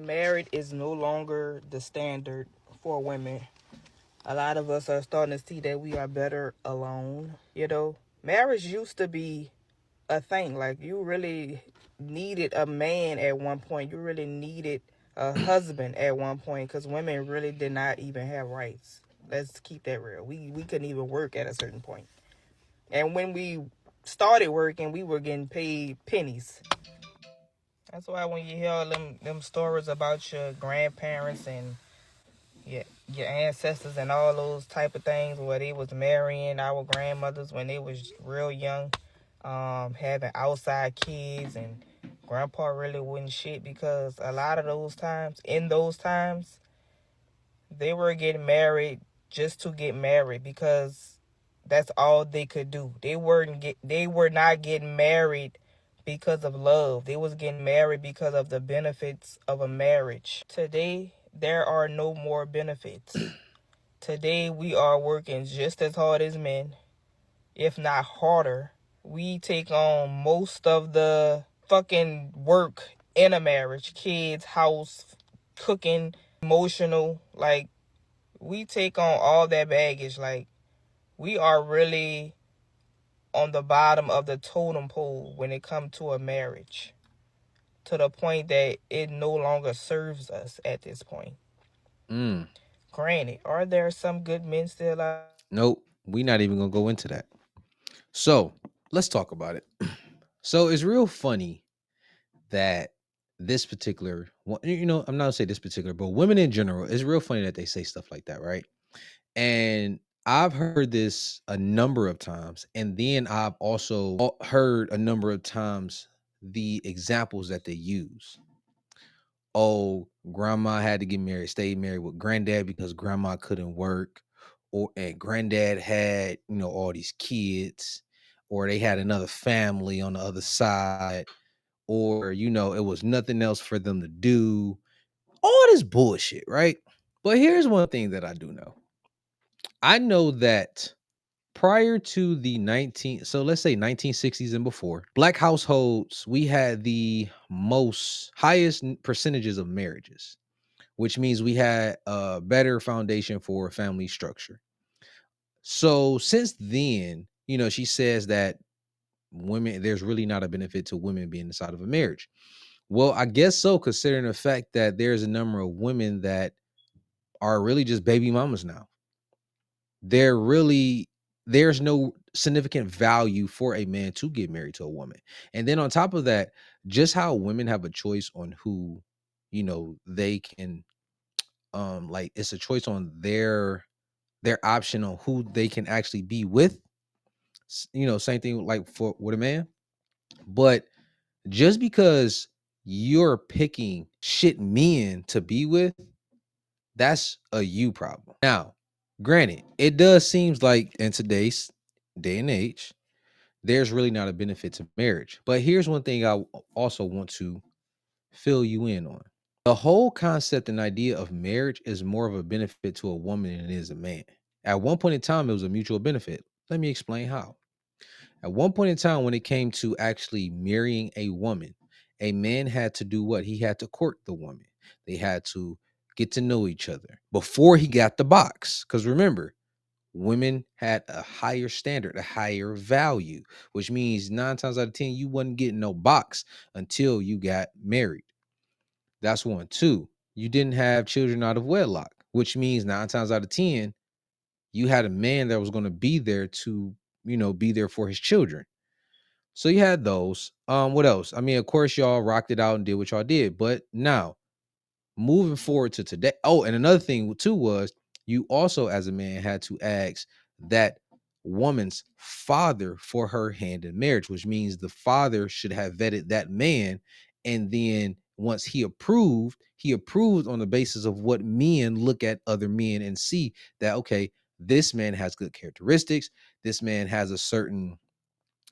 married is no longer the standard for women. A lot of us are starting to see that we are better alone. Marriage used to be a thing. Like, you really needed a man at one point. You really needed a husband at one point, because women really did not even have rights. Let's keep that real. We couldn't even work at a certain point. And when we started working, we were getting paid pennies. That's why when you hear all them stories about your grandparents and your, your ancestors and all those type of things, where they was marrying our grandmothers when they was real young, having outside kids, and grandpa really wasn't shit, because a lot of those times, they were getting married just to get married, because that's all they could do. They were not getting married because of love. They was getting married because of the benefits of a marriage. Today, there are no more benefits. Today, we are working just as hard as men, if not harder. We take on most of the fucking work in a marriage: kids, house, cooking, emotional. Like, we take on all that baggage. Like, we are really on the bottom of the totem pole when it comes to a marriage, to the point that it no longer serves us at this point. Mm. Granted, are there some good men still out? Nope. We not even gonna go into that. So let's talk about it. So it's real funny that this particular one, I'm not gonna say this particular, but women in general, it's real funny that they say stuff like that, right? And I've heard this a number of times, and then I've also heard a number of times the examples that they use. Oh, grandma had to get married, stayed married with granddad because grandma couldn't work, or and granddad had, all these kids, or they had another family on the other side, or it was nothing else for them to do. All this bullshit, right? But here's one thing that I do know. I know that prior to the 19, so let's say 1960s and before, black households, we had the most highest percentages of marriages, which means we had a better foundation for family structure. So since then, she says that women, there's really not a benefit to women being inside of a marriage. Well, I guess so, considering the fact that there's a number of women that are really just baby mamas now. They're really there's no significant value for a man to get married to a woman. And then on top of that, just how women have a choice on who, they can like it's a choice on their option on who they can actually be with. Same thing like for with a man. But just because you're picking shit men to be with, that's a you problem. Now, granted, it does seems like in today's day and age, there's really not a benefit to marriage. But here's one thing I also want to fill you in on. The whole concept and idea of marriage is more of a benefit to a woman than it is a man. At one point in time, it was a mutual benefit. Let me explain how. At one point in time, when it came to actually marrying a woman, a man had to do what? He had to court the woman. They had to get to know each other before he got the box. Because remember, women had a higher standard, a higher value, which means 9 times out of 10, you wasn't getting no box until you got married. That's one. Two, you didn't have children out of wedlock, which means 9 times out of 10, you had a man that was going to be there to, be there for his children. So you had those. What else? I mean, of course, y'all rocked it out and did what y'all did. But now, moving forward to today. Oh, and another thing too was you also, as a man, had to ask that woman's father for her hand in marriage, which means the father should have vetted that man. And then once he approved on the basis of what men look at other men and see that, okay, this man has good characteristics. This man has a certain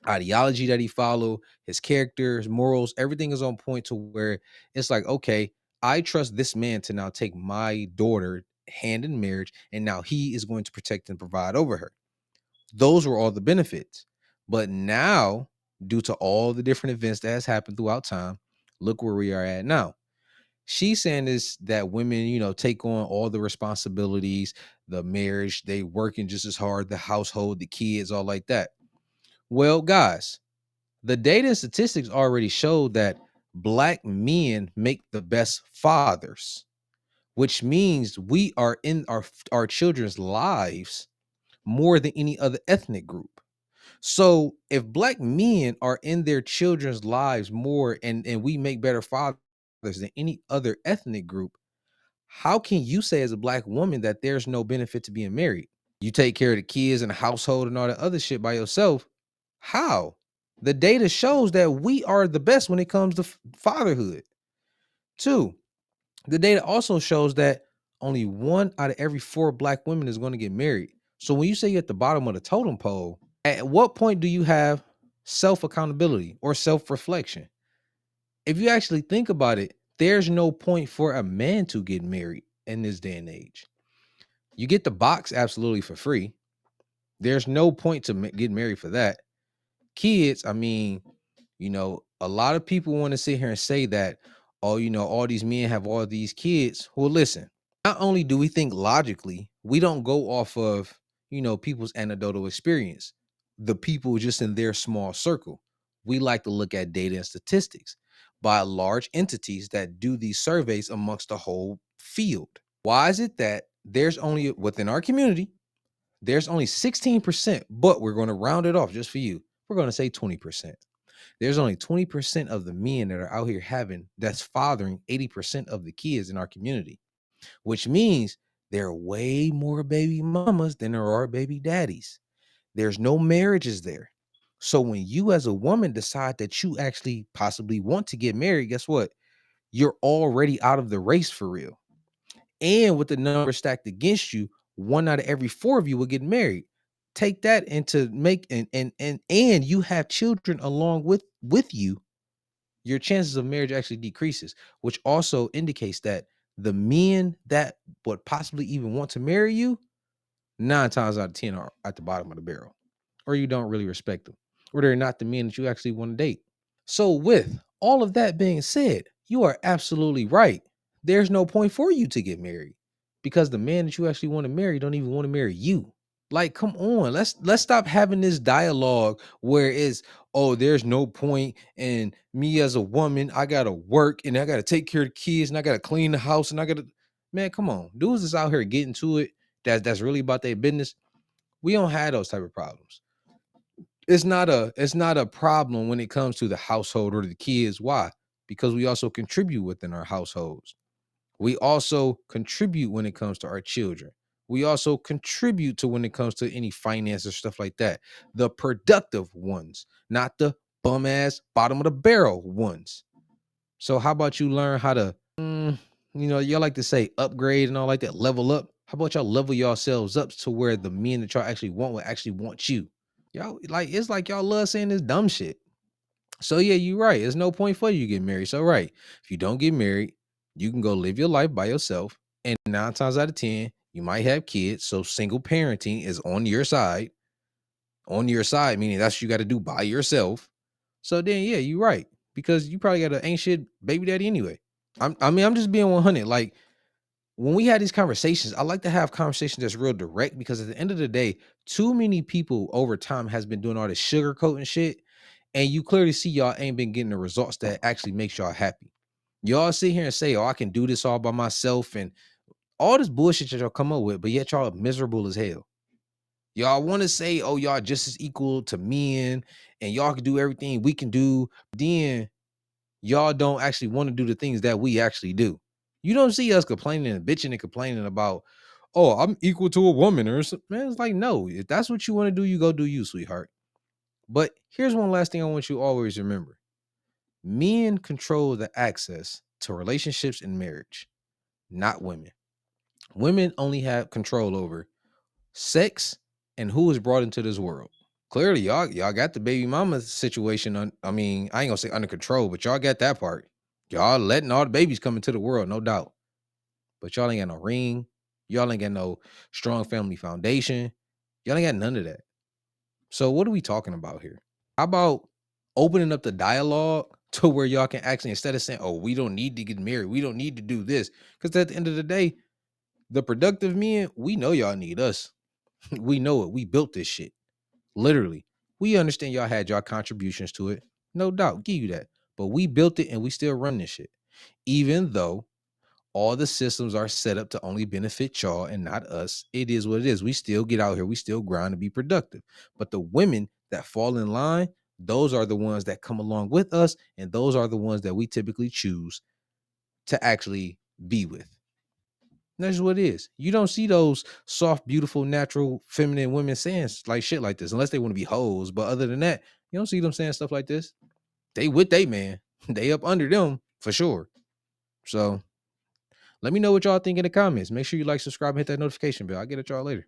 ideology that he follow, his character, his morals, everything is on point to where it's like, okay, I trust this man to now take my daughter hand in marriage, and now he is going to protect and provide over her. Those were all the benefits. But now, due to all the different events that has happened throughout time, look where we are at now. She's saying is that women, take on all the responsibilities, the marriage, they working just as hard, the household, the kids, all like that. Well, guys, the data and statistics already show that black men make the best fathers, which means we are in our children's lives more than any other ethnic group. So if black men are in their children's lives more and we make better fathers than any other ethnic group, how can you say as a black woman that there's no benefit to being married? You take care of the kids and the household and all that other shit by yourself. How? The data shows that we are the best when it comes to fatherhood. Two, the data also shows that only 1 out of every 4 black women is going to get married. So when you say you're at the bottom of the totem pole, at what point do you have self accountability or self reflection? If you actually think about it, there's no point for a man to get married in this day and age. You get the box absolutely for free. There's no point to get married for that. Kids, I mean, a lot of people want to sit here and say that, oh, all these men have all these kids. Well, listen, not only do we think logically, we don't go off of, people's anecdotal experience, the people just in their small circle. We like to look at data and statistics by large entities that do these surveys amongst the whole field. Why is it that there's only within our community, there's only 16%, but we're going to round it off just for you. We're going to say 20%. There's only 20% of the men that are out here that's fathering 80% of the kids in our community, which means there are way more baby mamas than there are baby daddies. There's no marriages there. So when you as a woman decide that you actually possibly want to get married, guess what? You're already out of the race for real. And with the number stacked against you, 1 out of every 4 of you will get married. Take that into make and you have children along with you, your chances of marriage actually decreases, which also indicates that the men that would possibly even want to marry you, 9 times out of 10 are at the bottom of the barrel, or you don't really respect them, or they're not the men that you actually want to date. So, with all of that being said, you are absolutely right. There's no point for you to get married because the man that you actually want to marry don't even want to marry you. Like, come on, let's stop having this dialogue where it's, oh, there's no point, and me as a woman, I gotta work and I gotta take care of the kids and I gotta clean the house and I gotta, man, come on, dudes is out here getting to it. That's really about their business. We don't have those type of problems. It's not a problem when it comes to the household or the kids. Why? Because we also contribute within our households. We also contribute when it comes to our children. We also contribute to when it comes to any finance or stuff like that. The productive ones, not the bum ass bottom of the barrel ones. So how about you learn how to, y'all like to say upgrade and all like that, level up. How about y'all level yourselves up to where the men that y'all actually want will actually want you? Y'all like it's like y'all love saying this dumb shit. So yeah, you're right. There's no point for you to get married. So right, if you don't get married, you can go live your life by yourself. And 9 times out of 10, you might have kids. So single parenting is on your side. On your side, meaning that's what you got to do by yourself. So then, yeah, you're right because you probably got an ain't shit baby daddy anyway. I'm just being 100. Like when we had these conversations, I like to have conversations that's real direct because at the end of the day, too many people over time has been doing all this sugarcoating shit, and you clearly see y'all ain't been getting the results that actually makes y'all happy. Y'all sit here and say, "Oh, I can do this all by myself," and all this bullshit that y'all come up with, but yet y'all miserable as hell. Y'all want to say, "Oh, y'all just as equal to men, and y'all can do everything we can do." Then y'all don't actually want to do the things that we actually do. You don't see us complaining and bitching and complaining about, oh, I'm equal to a woman or something. Man, it's like, no, if that's what you want to do, you go do you, sweetheart. But here's one last thing I want you to always remember. Men control the access to relationships and marriage, not women. Women only have control over sex and who is brought into this world. Clearly, y'all got the baby mama situation I mean, I ain't gonna say under control, but y'all got that part. Y'all letting all the babies come into the world, no doubt. But y'all ain't got no ring. Y'all ain't got no strong family foundation. Y'all ain't got none of that. So what are we talking about here? How about opening up the dialogue to where y'all can actually, instead of saying, oh, we don't need to get married, we don't need to do this. Because at the end of the day, the productive men, we know y'all need us. We know it. We built this shit. Literally. We understand y'all had y'all contributions to it. No doubt. Give you that. But we built it and we still run this shit. Even though all the systems are set up to only benefit y'all and not us, it is what it is. We still get out here. We still grind to be productive. But the women that fall in line, those are the ones that come along with us. And those are the ones that we typically choose to actually be with. That's what it is. You don't see those soft, beautiful, natural, feminine women saying like shit like this unless they want to be hoes. But other than that, you don't see them saying stuff like this. They with they man. They up under them for sure. So let me know what y'all think in the comments. Make sure you like, subscribe, and hit that notification bell. I'll get at y'all later.